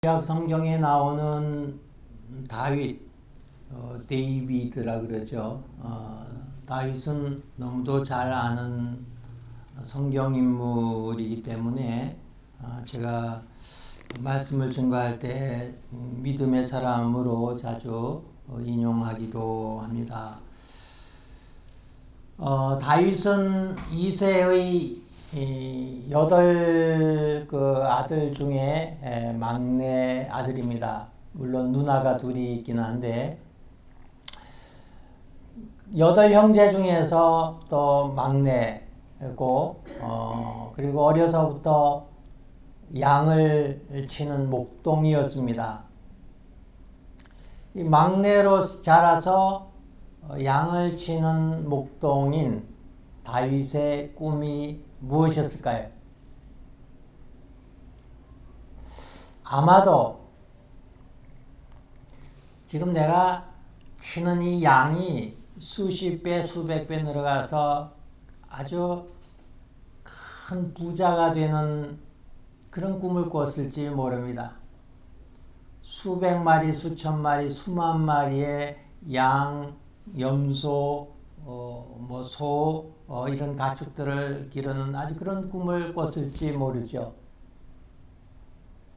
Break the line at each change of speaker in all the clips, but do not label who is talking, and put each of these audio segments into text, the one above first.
구약 성경에 나오는 다윗, 데이비드라 그러죠. 다윗은 너무도 잘 아는 성경 인물이기 때문에 제가 말씀을 증거할 때 믿음의 사람으로 자주 인용하기도 합니다. 다윗은 이새의 8 아들 중에 막내 아들입니다. 물론 누나가 둘이 있긴 한데 8 형제 중에서 또 막내고 그리고 어려서부터 양을 치는 목동이었습니다. 이 막내로 자라서 양을 치는 목동인 다윗의 꿈이 무엇이었을까요? 아마도 지금 내가 치는 이 양이 수십 배, 수백 배 늘어가서 아주 큰 부자가 되는 그런 꿈을 꿨을지 모릅니다. 수백 마리, 수천 마리, 수만 마리의 양, 염소, 소, 이런 가축들을 기르는 아주 그런 꿈을 꿨을지 모르죠.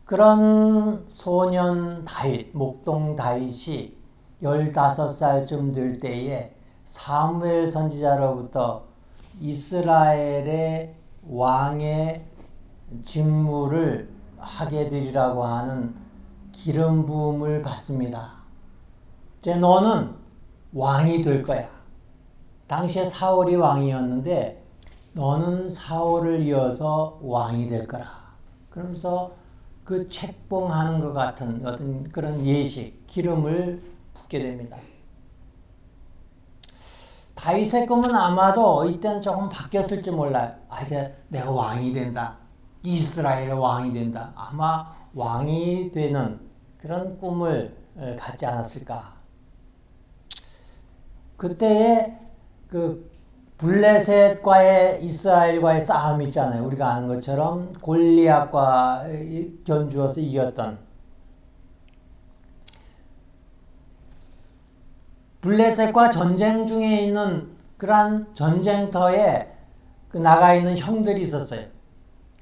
그런 소년 다윗, 목동 다윗이 15살쯤 될 때에 사무엘 선지자로부터 이스라엘의 왕의 직무를 하게 되리라고 하는 기름 부음을 받습니다. 이제 너는 왕이 될 거야. 당시에 사울이 왕이었는데 너는 사울을 이어서 왕이 될 거라. 그러면서 그 책봉하는 것 같은 어떤 그런 예식, 기름을 붓게 됩니다. 다윗의 꿈은 아마도 이때는 조금 바뀌었을지 몰라요. 이제 내가 왕이 된다. 이스라엘의 왕이 된다. 아마 왕이 되는 그런 꿈을 갖지 않았을까. 그때의 그 블레셋과의 이스라엘과의 싸움 있잖아요. 우리가 아는 것처럼 골리앗과 견주어서 이겼던 블레셋과 전쟁 중에 있는 그러한 전쟁터에 나가 있는 형들이 있었어요.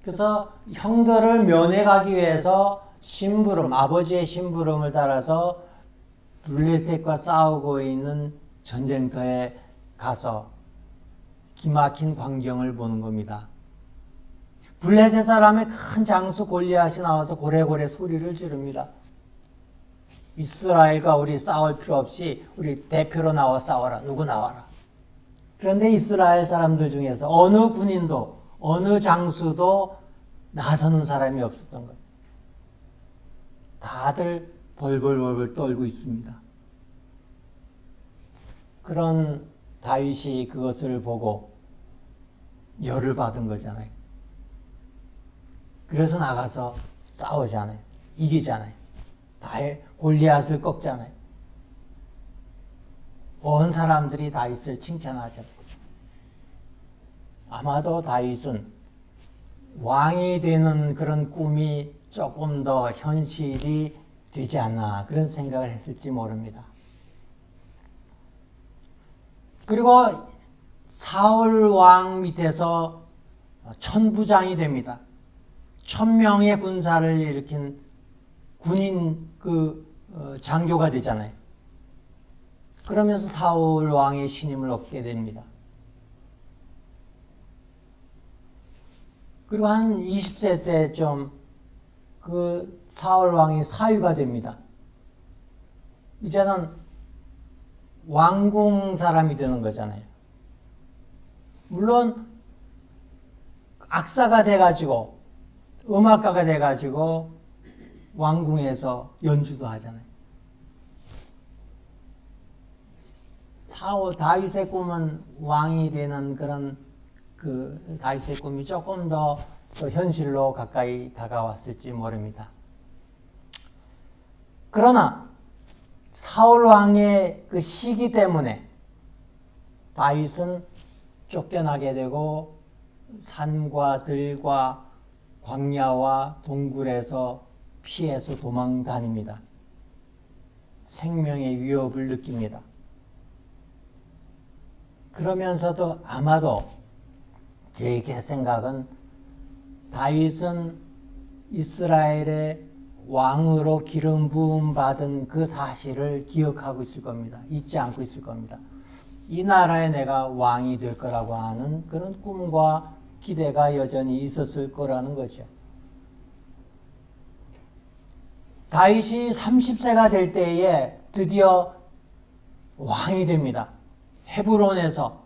그래서 형들을 면회 가기 위해서 심부름, 아버지의 심부름을 따라서 블레셋과 싸우고 있는 전쟁터에 가서 기막힌 광경을 보는 겁니다. 블레셋 사람의 큰 장수 골리앗이 나와서 고래고래 소리를 지릅니다. 이스라엘과 우리 싸울 필요 없이 우리 대표로 나와 싸워라. 누구 나와라. 그런데 이스라엘 사람들 중에서 어느 군인도 어느 장수도 나서는 사람이 없었던 거예요. 다들 벌벌벌벌 떨고 있습니다. 그런 다윗이 그것을 보고 열을 받은 거잖아요. 그래서 나가서 싸우잖아요. 이기잖아요. 골리앗을 꺾잖아요. 온 사람들이 다윗을 칭찬하잖아요. 아마도 다윗은 왕이 되는 그런 꿈이 조금 더 현실이 되지 않나 그런 생각을 했을지 모릅니다. 그리고 사울 왕 밑에서 천부장이 됩니다. 1000명의 군사를 일으킨 군인 장교가 되잖아요. 그러면서 사울 왕의 신임을 얻게 됩니다. 그리고 한 20세 때쯤 그 사울 왕이 사위가 됩니다. 이제는 왕궁 사람이 되는 거잖아요. 물론 악사가 돼가지고 음악가가 돼가지고 왕궁에서 연주도 하잖아요. 다윗의 꿈은 왕이 되는 그런 그 다윗의 꿈이 조금 더 현실로 가까이 다가왔을지 모릅니다. 그러나 사울 왕의 그 시기 때문에 다윗은 쫓겨나게 되고 산과 들과 광야와 동굴에서 피해서 도망 다닙니다. 생명의 위협을 느낍니다. 그러면서도 아마도 제 생각은 다윗은 이스라엘의 왕으로 기름 부음 받은 그 사실을 기억하고 있을 겁니다. 잊지 않고 있을 겁니다. 이 나라에 내가 왕이 될 거라고 하는 그런 꿈과 기대가 여전히 있었을 거라는 거죠. 다윗이 30세가 될 때에 드디어 왕이 됩니다. 헤브론에서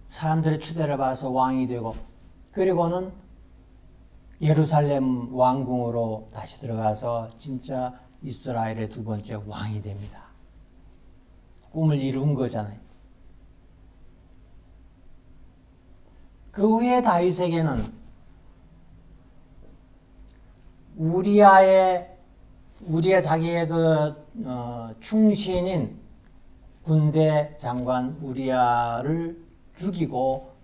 사람들의 추대를 받아서 왕이 되고, 그리고는 예루살렘 왕궁으로 다시 들어가서 진짜 이스라엘의 두 번째 왕이 됩니다. 꿈을 이룬 거잖아요. 그 후에 다윗에게는 우리의 자기의 충신인 군대 장관 우리아를 죽이고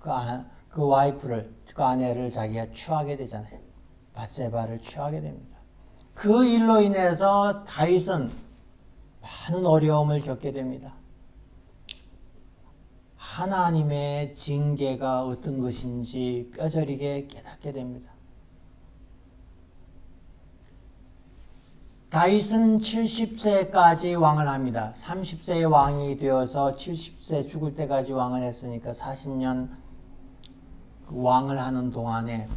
그 와이프를, 그 아내를 자기가 취하게 되잖아요. 밧세바를 취하게 됩니다. 그 일로 인해서 다윗은 많은 어려움을 겪게 됩니다. 하나님의 징계가 어떤 것인지 뼈저리게 깨닫게 됩니다. 다윗은 70세까지 왕을 합니다. 30세에 왕이 되어서 70세 죽을 때까지 왕을 했으니까 40년 왕을 하는 동안에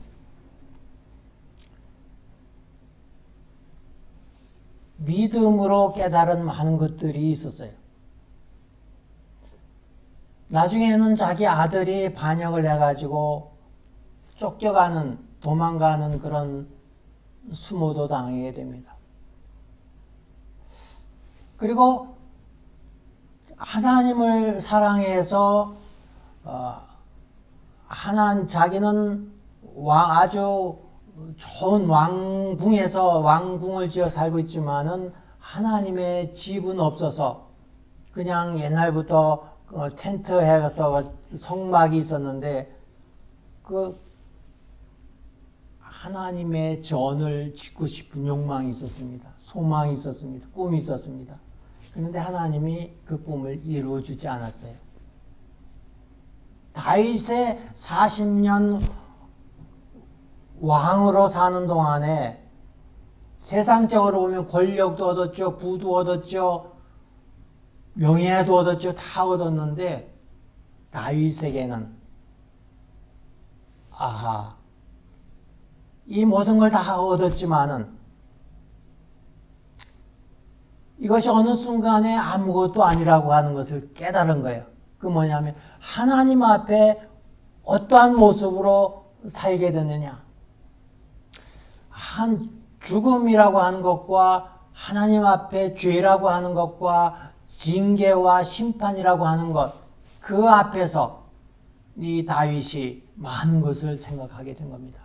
믿음으로 깨달은 많은 것들이 있었어요. 나중에는 자기 아들이 반역을 해가지고 쫓겨가는, 도망가는 그런 수모도 당하게 됩니다. 그리고 하나님을 사랑해서 자기는 아주 좋은 왕궁에서 왕궁을 지어 살고 있지만은 하나님의 집은 없어서 그냥 옛날부터 텐트 해서 성막이 있었는데 그 하나님의 전을 짓고 싶은 욕망이 있었습니다. 소망이 있었습니다. 꿈이 있었습니다. 그런데 하나님이 그 꿈을 이루어주지 않았어요. 다윗의 40년 왕으로 사는 동안에 세상적으로 보면 권력도 얻었죠. 부도 얻었죠. 명예도 얻었죠. 다 얻었는데 다윗에게는 이 모든 걸 다 얻었지만은 이것이 어느 순간에 아무것도 아니라고 하는 것을 깨달은 거예요. 그 뭐냐면 하나님 앞에 어떠한 모습으로 살게 되느냐. 한 죽음이라고 하는 것과 하나님 앞에 죄라고 하는 것과 징계와 심판이라고 하는 것, 그 앞에서 이 다윗이 많은 것을 생각하게 된 겁니다.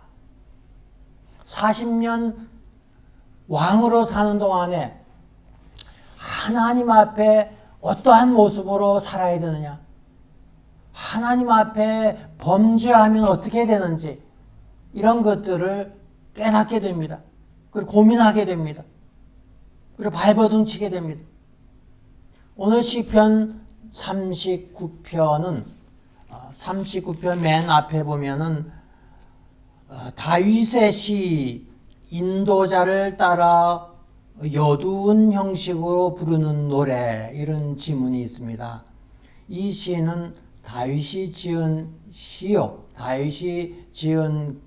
40년 왕으로 사는 동안에 하나님 앞에 어떠한 모습으로 살아야 되느냐, 하나님 앞에 범죄하면 어떻게 되는지 이런 것들을 깨닫게 됩니다. 그리고 고민하게 됩니다. 그리고 발버둥 치게 됩니다. 오늘 시편 39편은 39편 맨 앞에 보면은 다윗의 시 인도자를 따라 여두운 형식으로 부르는 노래, 이런 지문이 있습니다. 이 시는 다윗이 지은 시요, 다윗이 지은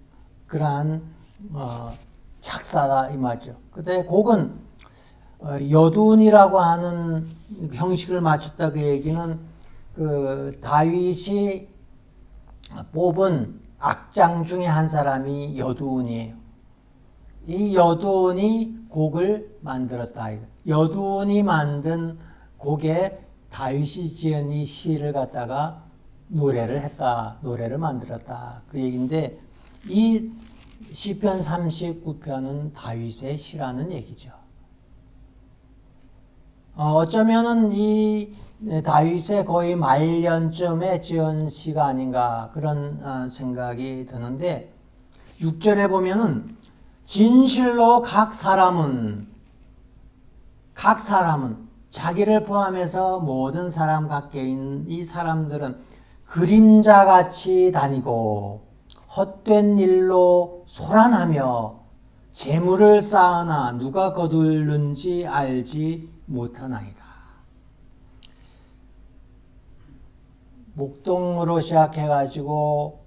그러한 작사다 이 말이죠. 근데 곡은 여두운이라고 하는 형식을 맞췄다 그 얘기는 그 다윗이 뽑은 악장 중에 한 사람이 여두운이에요. 이 여두운이 곡을 만들었다. 여두운이 만든 곡에 다윗이 지은 이 시를 갖다가 노래를 했다. 노래를 만들었다. 그 얘기인데 이 시편 39편은 다윗의 시라는 얘기죠. 어쩌면은 이 다윗의 거의 말년쯤에 지은 시가 아닌가 그런 생각이 드는데 6절에 보면은 진실로 각 사람은 자기를 포함해서 모든 사람 각계인 이 사람들은 그림자같이 다니고 헛된 일로 소란하며 재물을 쌓으나 누가 거둘는지 알지 못하나이다. 목동으로 시작해가지고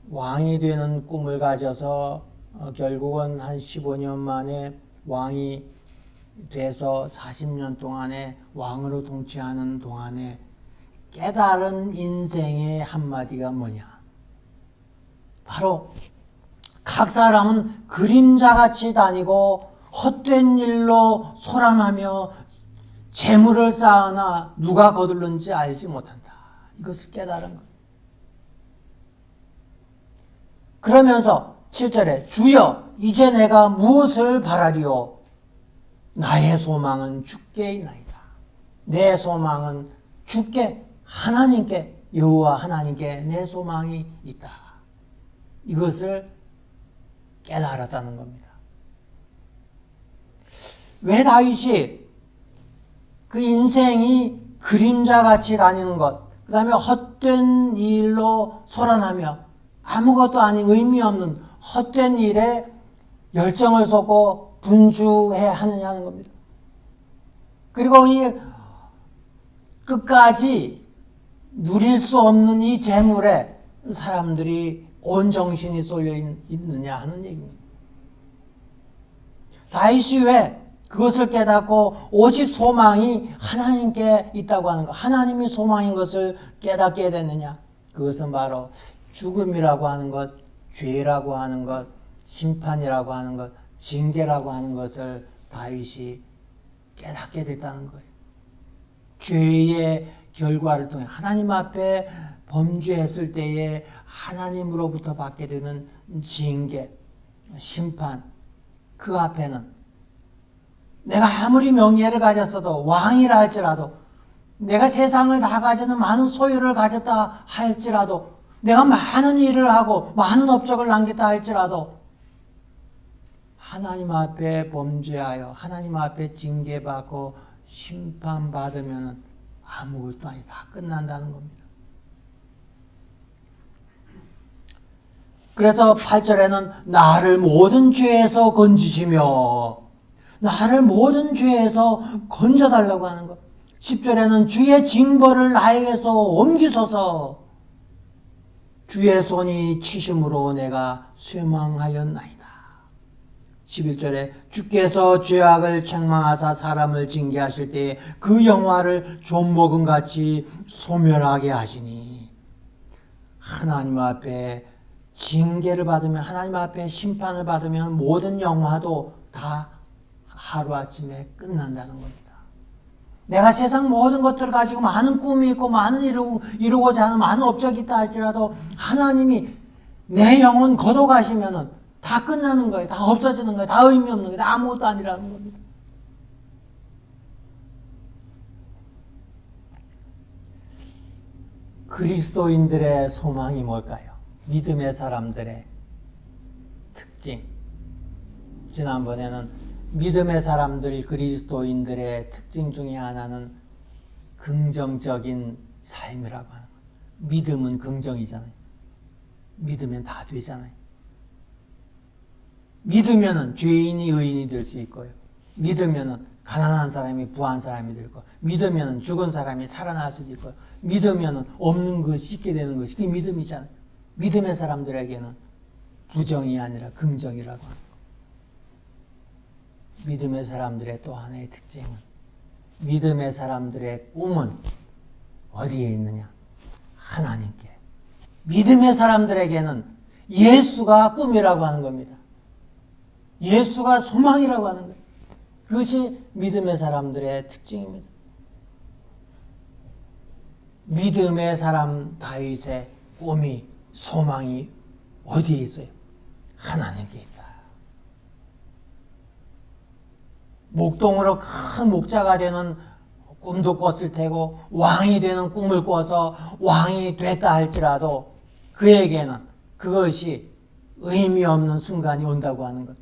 왕이 되는 꿈을 가져서 결국은 한 15년 만에 왕이 돼서 40년 동안에 왕으로 통치하는 동안에 깨달은 인생의 한마디가 뭐냐? 바로 각 사람은 그림자같이 다니고 헛된 일로 소란하며 재물을 쌓으나 누가 거둘는지 알지 못한다. 이것을 깨달은 거예요. 그러면서 7절에 주여 이제 내가 무엇을 바라리오? 나의 소망은 주께 있나이다. 내 소망은 주께 하나님께 여호와 하나님께 내 소망이 있다. 이것을 깨달았다는 겁니다. 왜 다윗이 그 인생이 그림자같이 다니는 것, 그 다음에 헛된 일로 소란하며 아무것도 아닌 의미 없는 헛된 일에 열정을 쏟고 분주해야 하느냐는 겁니다. 그리고 이 끝까지 누릴 수 없는 이 재물에 사람들이 온 정신이 쏠려 있느냐 하는 얘기입니다. 다윗이 왜 그것을 깨닫고 오직 소망이 하나님께 있다고 하는 것, 하나님이 소망인 것을 깨닫게 되느냐? 그것은 바로 죽음이라고 하는 것, 죄라고 하는 것, 심판이라고 하는 것, 징계라고 하는 것을 다윗이 깨닫게 됐다는 거예요. 죄의 결과를 통해 하나님 앞에 범죄했을 때에 하나님으로부터 받게 되는 징계, 심판, 그 앞에는 내가 아무리 명예를 가졌어도 왕이라 할지라도 내가 세상을 다 가지는 많은 소유를 가졌다 할지라도 내가 많은 일을 하고 많은 업적을 남겼다 할지라도 하나님 앞에 범죄하여 하나님 앞에 징계받고 심판받으면 아무것도 아니 다 끝난다는 겁니다. 그래서 8절에는 나를 모든 죄에서 건지시며 나를 모든 죄에서 건져달라고 하는 것. 10절에는 주의 징벌을 나에게서 옮기소서. 주의 손이 치심으로 내가 쇠망하였나이다. 11절에 주께서 죄악을 책망하사 사람을 징계하실 때에 그 영화를 좀먹음같이 소멸하게 하시니 하나님 앞에 징계를 받으면 하나님 앞에 심판을 받으면 모든 영화도 다 하루아침에 끝난다는 겁니다. 내가 세상 모든 것들을 가지고 많은 꿈이 있고 많은 이루고자 하는 많은 업적이 있다 할지라도 하나님이 내 영혼 걷어가시면은 다 끝나는 거예요. 다 없어지는 거예요. 다 의미 없는 거예요. 다 아무것도 아니라는 겁니다. 그리스도인들의 소망이 뭘까요? 믿음의 사람들의 특징. 지난번에는 믿음의 사람들, 그리스도인들의 특징 중에 하나는 긍정적인 삶이라고 하는 거예요. 믿음은 긍정이잖아요. 믿으면 다 되잖아요. 믿으면은 죄인이 의인이 될 수 있고요. 믿으면은 가난한 사람이 부한 사람이 될 거고, 믿으면은 죽은 사람이 살아날 수도 있고요. 믿으면은 없는 것이 있게 되는 것이 그게 믿음이잖아요. 믿음의 사람들에게는 부정이 아니라 긍정이라고 합니다. 믿음의 사람들의 또 하나의 특징은 믿음의 사람들의 꿈은 어디에 있느냐? 하나님께. 믿음의 사람들에게는 예수가 꿈이라고 하는 겁니다. 예수가 소망이라고 하는 거예요. 그것이 믿음의 사람들의 특징입니다. 믿음의 사람 다윗의 꿈이 소망이 어디에 있어요? 하나님께 있다. 목동으로 큰 목자가 되는 꿈도 꿨을 테고 왕이 되는 꿈을 꿔서 왕이 됐다 할지라도 그에게는 그것이 의미 없는 순간이 온다고 하는 것.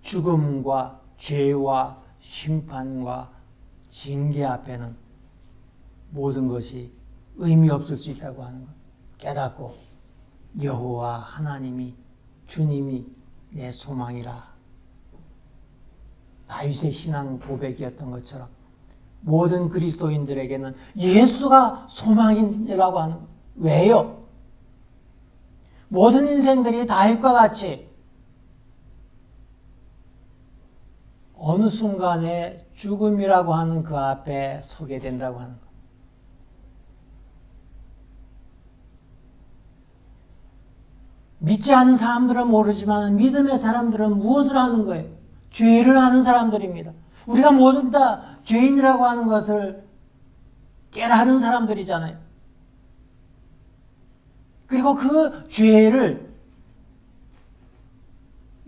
죽음과 죄와 심판과 징계 앞에는 모든 것이 의미 없을 수 있다고 하는 것. 깨닫고 여호와 하나님이 주님이 내 소망이라. 다윗의 신앙 고백이었던 것처럼 모든 그리스도인들에게는 예수가 소망이라고 하는 것. 왜요? 모든 인생들이 다윗과 같이 어느 순간에 죽음이라고 하는 그 앞에 서게 된다고 하는 것. 믿지 않은 사람들은 모르지만 믿음의 사람들은 무엇을 하는 거예요? 죄를 하는 사람들입니다. 우리가 모두 다 죄인이라고 하는 것을 깨달은 사람들이잖아요. 그리고 그 죄를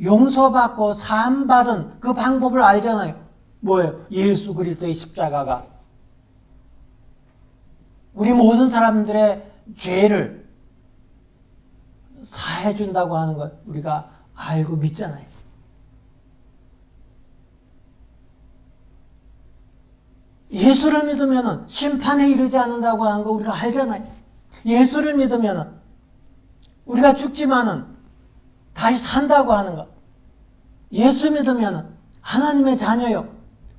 용서받고 사함받은 그 방법을 알잖아요. 뭐예요? 예수 그리스도의 십자가가 우리 모든 사람들의 죄를 사해준다고 하는 것 우리가 알고 믿잖아요. 예수를 믿으면 심판에 이르지 않는다고 하는 거 우리가 알잖아요. 예수를 믿으면 우리가 죽지만은 다시 산다고 하는 것. 예수 믿으면 하나님의 자녀요.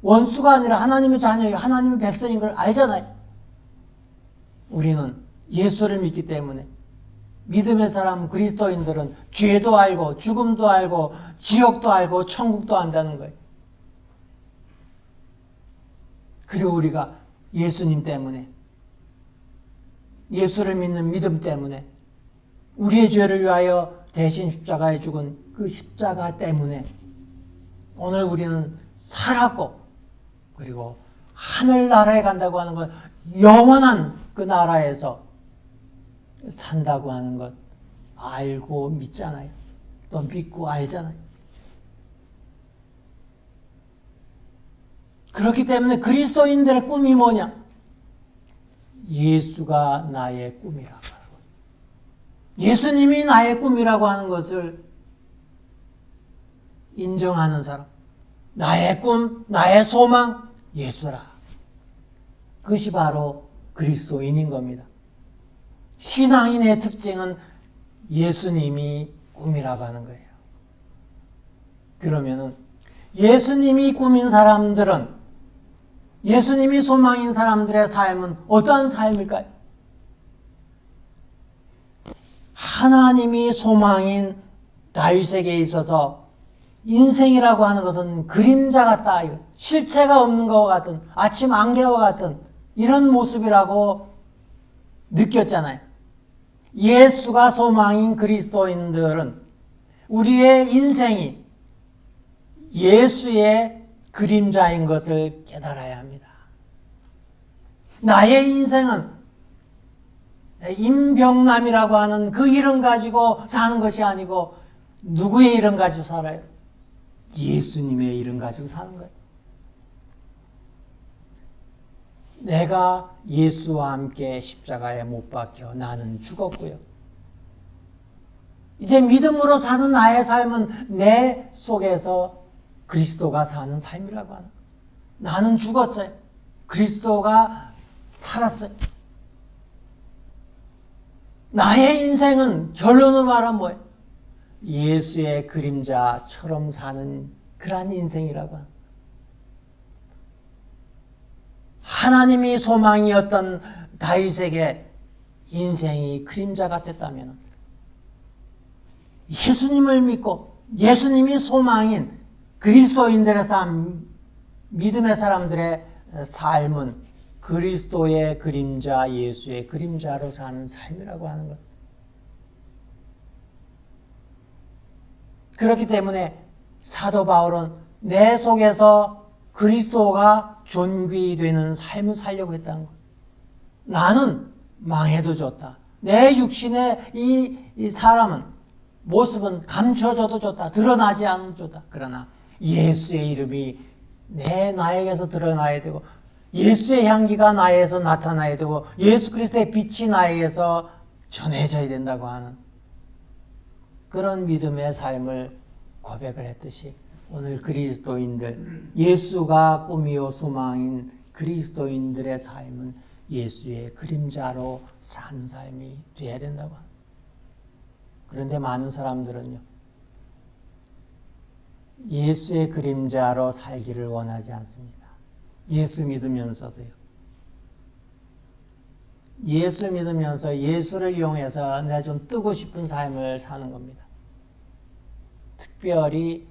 원수가 아니라 하나님의 자녀요. 하나님의 백성인 걸 알잖아요. 우리는 예수를 믿기 때문에 믿음의 사람 그리스도인들은 죄도 알고 죽음도 알고 지옥도 알고 천국도 안다는 거예요. 그리고 우리가 예수님 때문에 예수를 믿는 믿음 때문에 우리의 죄를 위하여 대신 십자가에 죽은 그 십자가 때문에 오늘 우리는 살았고 그리고 하늘나라에 간다고 하는 것 영원한 그 나라에서 산다고 하는 것 알고 믿잖아요. 또 믿고 알잖아요. 그렇기 때문에 그리스도인들의 꿈이 뭐냐? 예수가 나의 꿈이라고 하는 것. 예수님이 나의 꿈이라고 하는 것을 인정하는 사람. 나의 꿈, 나의 소망, 예수라. 그것이 바로 그리스도인인 겁니다. 신앙인의 특징은 예수님이 꿈이라고 하는 거예요. 그러면은 예수님이 꿈인 사람들은 예수님이 소망인 사람들의 삶은 어떠한 삶일까요? 하나님이 소망인 다윗에게 있어서 인생이라고 하는 것은 그림자 같다. 실체가 없는 것과 같은 아침 안개와 같은 이런 모습이라고 느꼈잖아요. 예수가 소망인 그리스도인들은 우리의 인생이 예수의 그림자인 것을 깨달아야 합니다. 나의 인생은 임병남이라고 하는 그 이름 가지고 사는 것이 아니고 누구의 이름 가지고 살아요? 예수님의 이름 가지고 사는 거예요. 내가 예수와 함께 십자가에 못 박혀 나는 죽었고요. 이제 믿음으로 사는 나의 삶은 내 속에서 그리스도가 사는 삶이라고 하는 거예요. 나는 죽었어요. 그리스도가 살았어요. 나의 인생은 결론을 말하면 뭐예요? 예수의 그림자처럼 사는 그러한 인생이라고 합니다. 하나님이 소망이었던 다윗에게 인생이 그림자 같았다면 예수님을 믿고 예수님이 소망인 그리스도인들의 삶, 믿음의 사람들의 삶은 그리스도의 그림자, 예수의 그림자로 사는 삶이라고 하는 것. 그렇기 때문에 사도 바울은 내 속에서 그리스도가 존귀되는 삶을 살려고 했다는 것. 나는 망해도 좋다. 내 육신의 이 사람은 모습은 감춰져도 좋다. 드러나지 않아도 좋다. 그러나 예수의 이름이 나에게서 드러나야 되고 예수의 향기가 나에게서 나타나야 되고 예수 그리스도의 빛이 나에게서 전해져야 된다고 하는 그런 믿음의 삶을 고백을 했듯이 오늘 그리스도인들, 예수가 꿈이요 소망인 그리스도인들의 삶은 예수의 그림자로 사는 삶이 되어야 된다고 합니다. 그런데 많은 사람들은요, 예수의 그림자로 살기를 원하지 않습니다. 예수 믿으면서도요. 예수 믿으면서 예수를 이용해서 내가 좀 뜨고 싶은 삶을 사는 겁니다. 특별히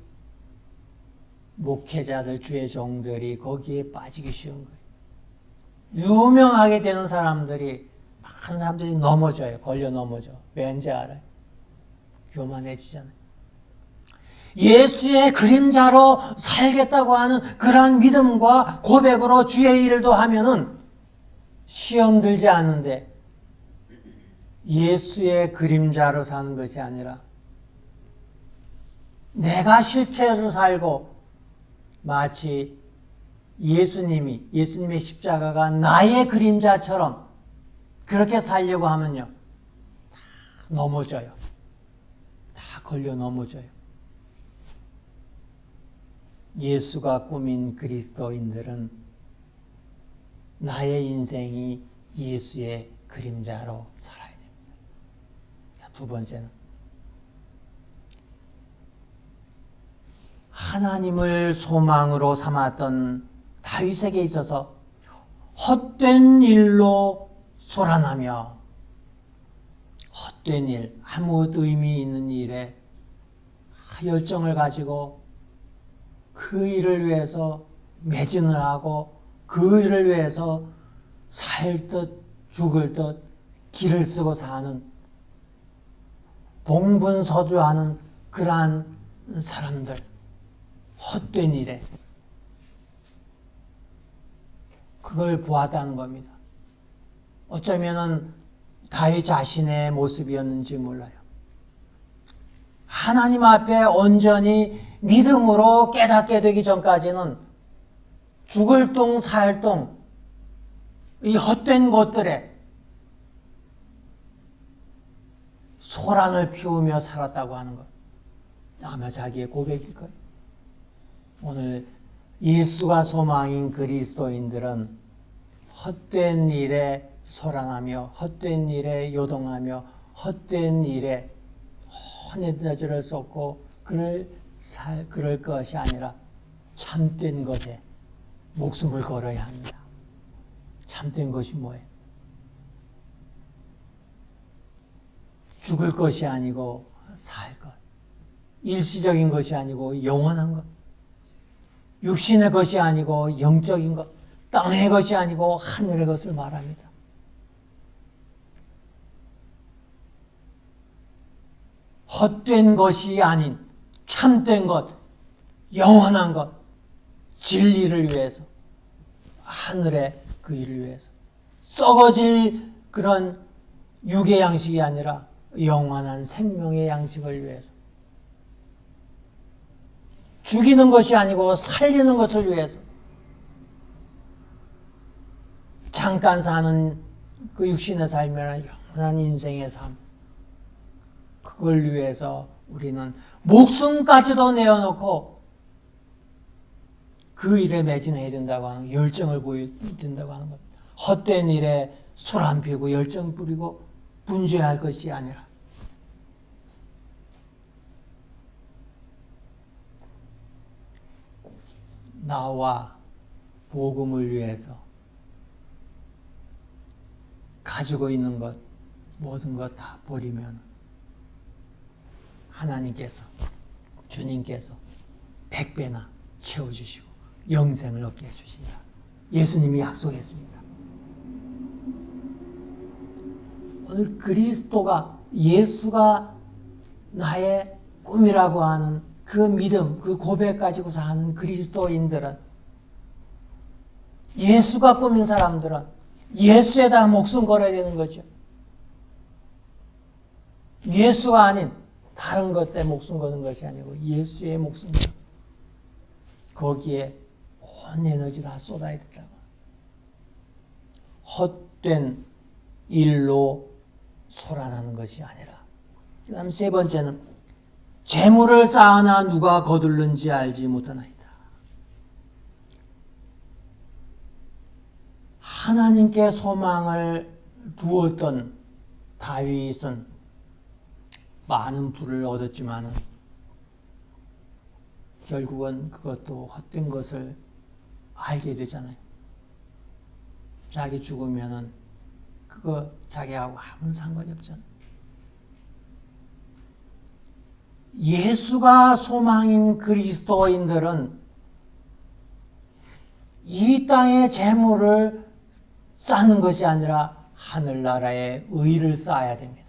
목회자들, 주의 종들이 거기에 빠지기 쉬운 거예요. 유명하게 되는 사람들이, 많은 사람들이 넘어져요. 걸려 넘어져. 왠지 알아요? 교만해지잖아요. 예수의 그림자로 살겠다고 하는 그러한 믿음과 고백으로 주의 일도 하면은 시험 들지 않는데 예수의 그림자로 사는 것이 아니라 내가 실체로 살고 마치 예수님의 십자가가 나의 그림자처럼 그렇게 살려고 하면요, 다 넘어져요. 다 걸려 넘어져요. 예수가 꾸민 그리스도인들은 나의 인생이 예수의 그림자로 살아야 됩니다. 두 번째는 하나님을 소망으로 삼았던 다윗에게 있어서 헛된 일로 소란하며, 헛된 일, 아무 의미 있는 일에 열정을 가지고 그 일을 위해서 매진을 하고 그 일을 위해서 살 듯 죽을 듯 길을 쓰고 사는, 동분서주하는 그러한 사람들, 헛된 일에 그걸 보았다는 겁니다. 어쩌면은 다윗 자신의 모습이었는지 몰라요. 하나님 앞에 온전히 믿음으로 깨닫게 되기 전까지는 죽을 똥 살 똥, 이 헛된 것들에 소란을 피우며 살았다고 하는 것, 아마 자기의 고백일 거예요. 오늘 예수가 소망인 그리스도인들은 헛된 일에 소란하며 헛된 일에 요동하며 헛된 일에 에너지를 쏟고 그럴 것이 아니라 참된 것에 목숨을 걸어야 합니다. 참된 것이 뭐예요? 죽을 것이 아니고 살 것, 일시적인 것이 아니고 영원한 것, 육신의 것이 아니고 영적인 것, 땅의 것이 아니고 하늘의 것을 말합니다. 헛된 것이 아닌 참된 것, 영원한 것, 진리를 위해서, 하늘의 그 일을 위해서, 썩어질 그런 육의 양식이 아니라 영원한 생명의 양식을 위해서, 죽이는 것이 아니고 살리는 것을 위해서, 잠깐 사는 그 육신의 삶이나 영원한 인생의 삶, 그걸 위해서 우리는 목숨까지도 내어놓고 그 일에 매진해야 된다고 하는, 열정을 보여야 된다고 하는 겁니다. 헛된 일에 소란 피우고 열정 부리고 분주할 것이 아니라 나와 복음을 위해서 가지고 있는 것, 모든 것 다 버리면 하나님께서, 주님께서 100배나 채워주시고 영생을 얻게 해주신다. 예수님이 약속했습니다. 오늘 그리스도가, 예수가 나의 꿈이라고 하는 그 믿음, 그 고백 가지고 사는 그리스도인들은, 예수가 꾸민 사람들은 예수에다 목숨 걸어야 되는 거죠. 예수가 아닌 다른 것 때문에 목숨 거는 것이 아니고 예수의 목숨, 거기에 온 에너지 다 쏟아야 된다고. 헛된 일로 소란하는 것이 아니라. 그 다음 세 번째는 재물을 쌓으나 누가 거둘는지 알지 못하나이다. 하나님께 소망을 두었던 다윗은 많은 부를 얻었지만은 결국은 그것도 헛된 것을 알게 되잖아요. 자기 죽으면은 그거 자기하고 아무런 상관이 없잖아요. 예수가 소망인 그리스도인들은 이 땅의 재물을 쌓는 것이 아니라 하늘나라의 의를 쌓아야 됩니다.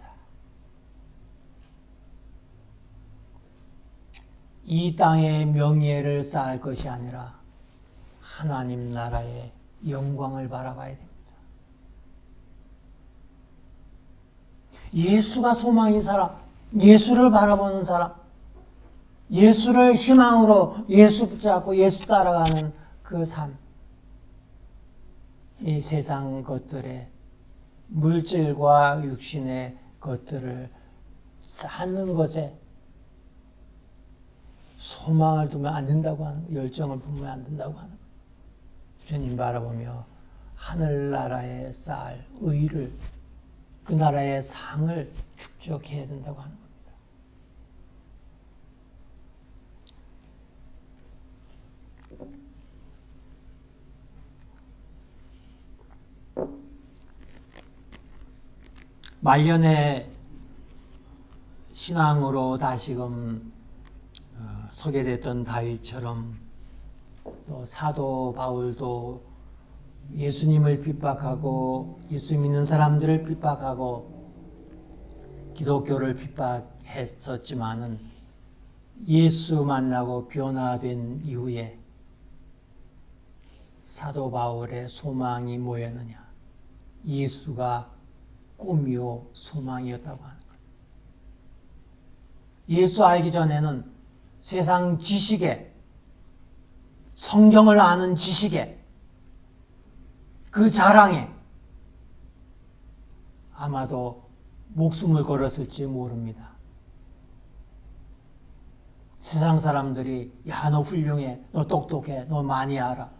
이 땅의 명예를 쌓을 것이 아니라 하나님 나라의 영광을 바라봐야 됩니다. 예수가 소망인 사람, 예수를 바라보는 사람, 예수를 희망으로 예수 붙잡고 예수 따라가는 그 삶, 이 세상 것들의 물질과 육신의 것들을 쌓는 것에 소망을 두면 안 된다고 하는 거, 열정을 품으면 안 된다고 하는 거. 주님 바라보며 하늘나라에 쌓을 의를, 그 나라의 상을 축적해야 된다고 하는 겁니다. 말년에 신앙으로 다시금 소개됐던 다윗처럼 또 사도 바울도 예수님을 핍박하고 예수 믿는 사람들을 핍박하고 기독교를 핍박했었지만은 예수 만나고 변화된 이후에 사도 바울의 소망이 뭐였느냐? 예수가 꿈이요 소망이었다고 하는 거예요. 예수 알기 전에는 세상 지식에, 성경을 아는 지식에, 그 자랑에 아마도 목숨을 걸었을지 모릅니다. 세상 사람들이 야, 너 훌륭해, 너 똑똑해, 너 많이 알아,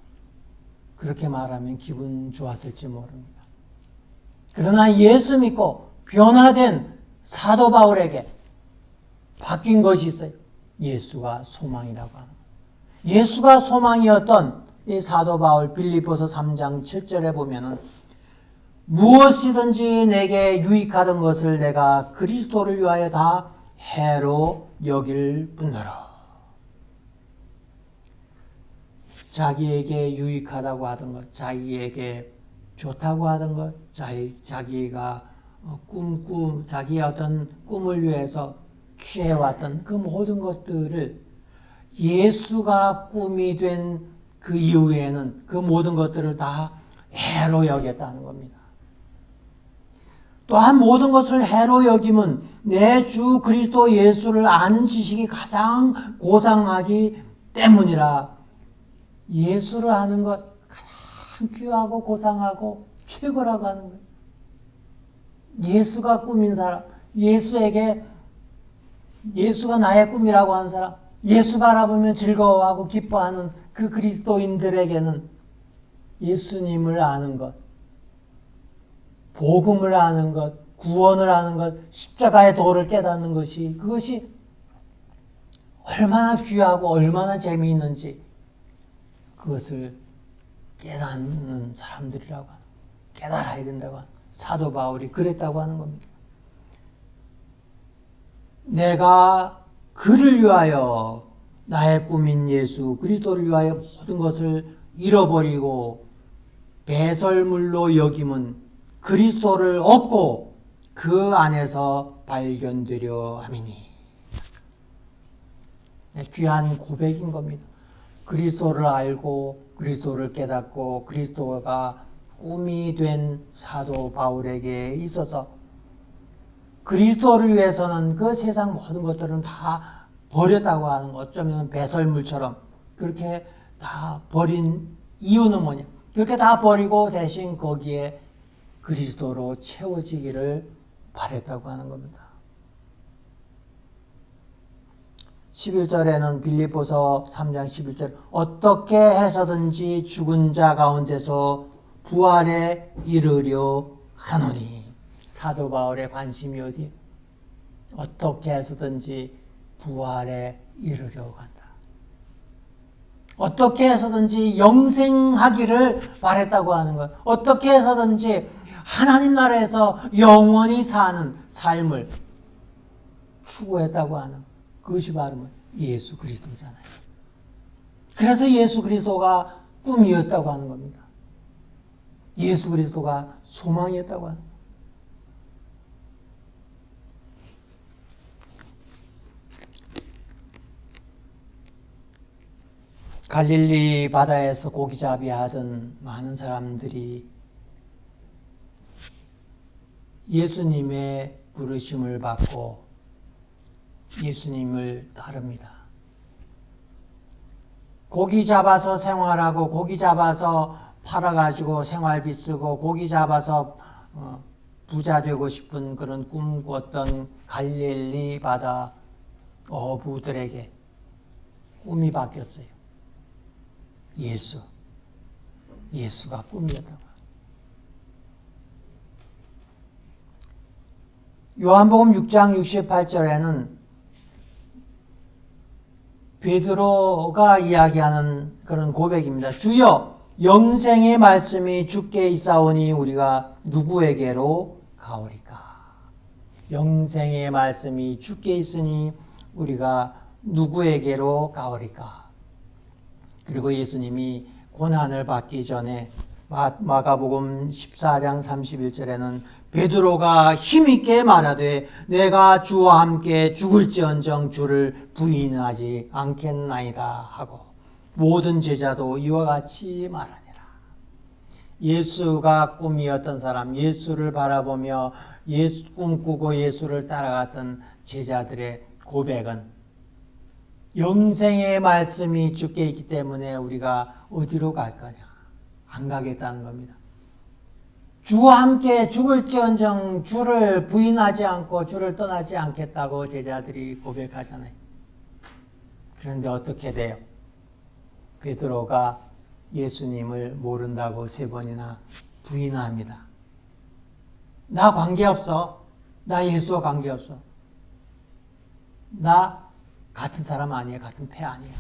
그렇게 말하면 기분 좋았을지 모릅니다. 그러나 예수 믿고 변화된 사도 바울에게 바뀐 것이 있어요. 예수가 소망이라고 하는 거예요. 예수가 소망이었던 이 사도 바울 빌립보서 3장 7절에 보면은 무엇이든지 내게 유익하던 것을 내가 그리스도를 위하여 다 해로 여길 뿐더러. 자기에게 유익하다고 하던 것, 자기에게 좋다고 하던 것, 자기가 자기의 어떤 꿈을 위해서 취해왔던 그 모든 것들을 예수가 꿈이 된 그 이후에는 그 모든 것들을 다 해로 여겼다는 겁니다. 또한 모든 것을 해로 여김은 내 주 그리스도 예수를 아는 지식이 가장 고상하기 때문이라. 예수를 아는 것 가장 귀하고 고상하고 최고라고 하는 거예요. 예수가 꿈인 사람, 예수가 나의 꿈이라고 하는 사람, 예수 바라보면 즐거워하고 기뻐하는 그 그리스도인들에게는 예수님을 아는 것, 복음을 아는 것, 구원을 아는 것, 십자가의 도를 깨닫는 것이, 그것이 얼마나 귀하고 얼마나 재미있는지 그것을 깨닫는 사람들이라고 하는, 깨달아야 된다고 하는, 사도 바울이 그랬다고 하는 겁니다. 내가 그를 위하여, 나의 꿈인 예수 그리스도를 위하여 모든 것을 잃어버리고 배설물로 여김은 그리스도를 얻고 그 안에서 발견되려 함이니. 귀한 고백인 겁니다. 그리스도를 알고 그리스도를 깨닫고 그리스도가 꿈이 된 사도 바울에게 있어서 그리스도를 위해서는 그 세상 모든 것들은 다 버렸다고 하는 것, 어쩌면 배설물처럼 그렇게 다 버린 이유는 뭐냐? 그렇게 다 버리고 대신 거기에 그리스도로 채워지기를 바랬다고 하는 겁니다. 11절에는 빌립보서 3장 11절 어떻게 해서든지 죽은 자 가운데서 부활에 이르려 하노니. 사도 바울의 관심이 어디에? 어떻게 해서든지 부활에 이르려고 한다. 어떻게 해서든지 영생하기를 바랬다고 하는 것. 어떻게 해서든지 하나님 나라에서 영원히 사는 삶을 추구했다고 하는 그것이 바로 예수 그리스도잖아요. 그래서 예수 그리스도가 꿈이었다고 하는 겁니다. 예수 그리스도가 소망이었다고 하는 겁니다. 갈릴리 바다에서 고기잡이 하던 많은 사람들이 예수님의 부르심을 받고 예수님을 따릅니다. 고기 잡아서 생활하고 고기 잡아서 팔아가지고 생활비 쓰고 고기 잡아서 부자 되고 싶은 그런 꿈 꿨던 갈릴리 바다 어부들에게 꿈이 바뀌었어요. 예수가 꿈이었다고. 요한복음 6장 68절에는 베드로가 이야기하는 그런 고백입니다. 주여, 영생의 말씀이 주께 있사오니 우리가 누구에게로 가오리까? 영생의 말씀이 주께 있으니 우리가 누구에게로 가오리까? 그리고 예수님이 고난을 받기 전에 마가복음 14장 31절에는 베드로가 힘있게 말하되 내가 주와 함께 죽을지언정 주를 부인하지 않겠나이다 하고 모든 제자도 이와 같이 말하니라. 예수가 꿈이었던 사람, 예수를 바라보며 꿈꾸고 예수를 따라갔던 제자들의 고백은 영생의 말씀이 주께 있기 때문에 우리가 어디로 갈 거냐? 안 가겠다는 겁니다. 주와 함께 죽을지언정 주를 부인하지 않고 주를 떠나지 않겠다고 제자들이 고백하잖아요. 그런데 어떻게 돼요? 베드로가 예수님을 모른다고 3번이나 부인합니다. 나 관계없어. 나 예수와 관계없어. 나 같은 사람 아니에요. 같은 폐 아니에요.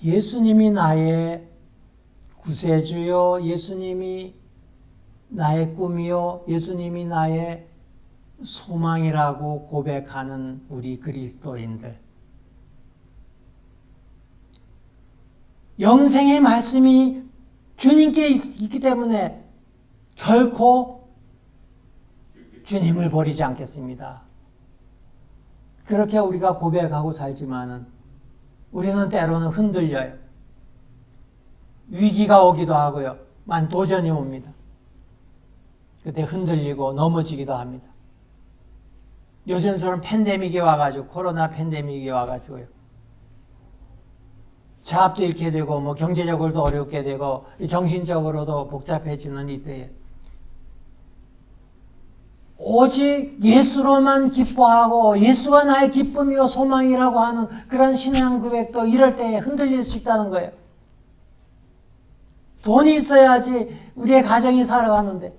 예수님이 나의 구세주요, 예수님이 나의 꿈이요, 예수님이 나의 소망이라고 고백하는 우리 그리스도인들. 영생의 말씀이 주님께 있기 때문에 결코 주님을 버리지 않겠습니다. 그렇게 우리가 고백하고 살지만은 우리는 때로는 흔들려요. 위기가 오기도 하고요. 만 도전이 옵니다. 그때 흔들리고 넘어지기도 합니다. 요즘처럼 팬데믹이 와가지고 코로나 팬데믹이 와가지고요. 자업도 잃게 되고 뭐 경제적으로도 어렵게 되고 정신적으로도 복잡해지는 이때에 오직 예수로만 기뻐하고 예수가 나의 기쁨이요 소망이라고 하는 그런 신앙 고백도 이럴 때 흔들릴 수 있다는 거예요. 돈이 있어야지 우리의 가정이 살아가는데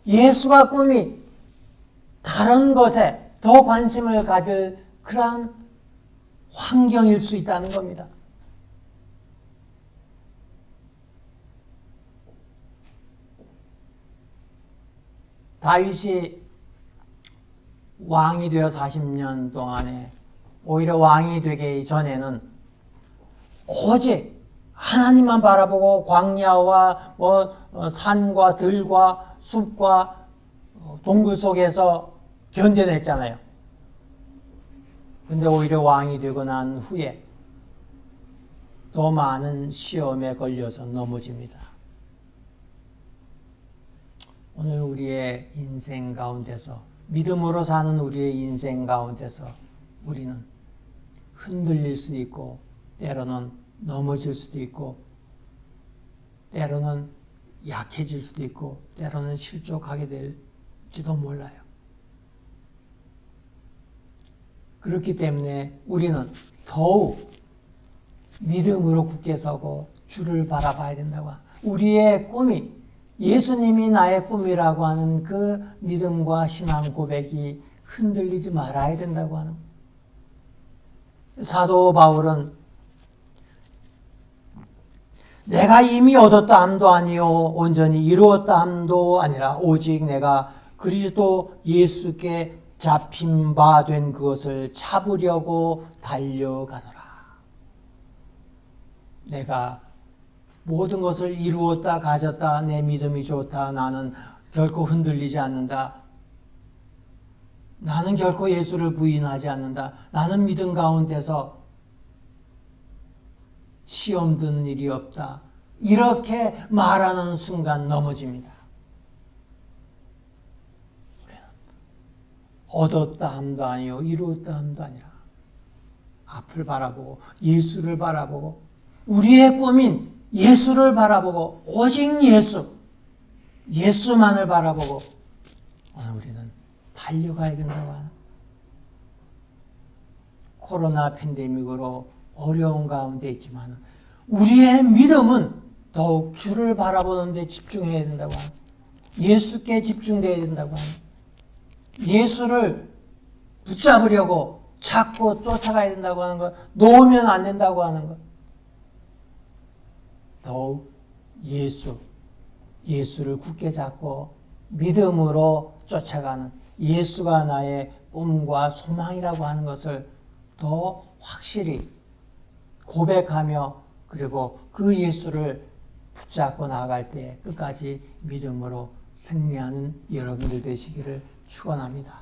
예수가 꿈이 다른 것에 더 관심을 가질 그러한 환경일 수 있다는 겁니다. 다윗이 왕이 되어 40년 동안에 오히려 왕이 되기 전에는 오직 하나님만 바라보고 광야와 산과 들과 숲과 동굴 속에서 견뎌냈잖아요. 근데 오히려 왕이 되고 난 후에 더 많은 시험에 걸려서 넘어집니다. 오늘 우리의 인생 가운데서 믿음으로 사는 우리의 인생 가운데서 우리는 흔들릴 수도 있고 때로는 넘어질 수도 있고 때로는 약해질 수도 있고 때로는 실족하게 될 될지도 몰라요. 그렇기 때문에 우리는 더욱 믿음으로 굳게 서고 주를 바라봐야 된다고. 우리의 꿈이 예수님이 나의 꿈이라고 하는 그 믿음과 신앙 고백이 흔들리지 말아야 된다고 하는. 사도 바울은 내가 이미 얻었다 함도 아니요 온전히 이루었다 함도 아니라 오직 내가 그리스도 예수께 잡힌 바 된 그것을 잡으려고 달려가노라. 내가 모든 것을 이루었다 가졌다 내 믿음이 좋다 나는 결코 흔들리지 않는다. 나는 결코 예수를 부인하지 않는다. 나는 믿음 가운데서 시험 드는 일이 없다. 이렇게 말하는 순간 넘어집니다. 우리는 얻었다 함도 아니요 이루었다 함도 아니라 앞을 바라보고 예수를 바라보고 우리의 꿈인 예수를 바라보고 오직 예수만을 바라보고 오늘 우리는 달려가야 된다고 하는. 코로나 팬데믹으로 어려운 가운데 있지만 우리의 믿음은 더욱 주를 바라보는 데 집중해야 된다고 하는. 예수께 집중돼야 된다고 하는. 예수를 붙잡으려고 찾고 쫓아가야 된다고 하는 것, 놓으면 안 된다고 하는 것. 더욱 예수를 굳게 잡고 믿음으로 쫓아가는 예수가 나의 꿈과 소망이라고 하는 것을 더 확실히 고백하며 그리고 그 예수를 붙잡고 나아갈 때 끝까지 믿음으로 승리하는 여러분들 되시기를 축원합니다.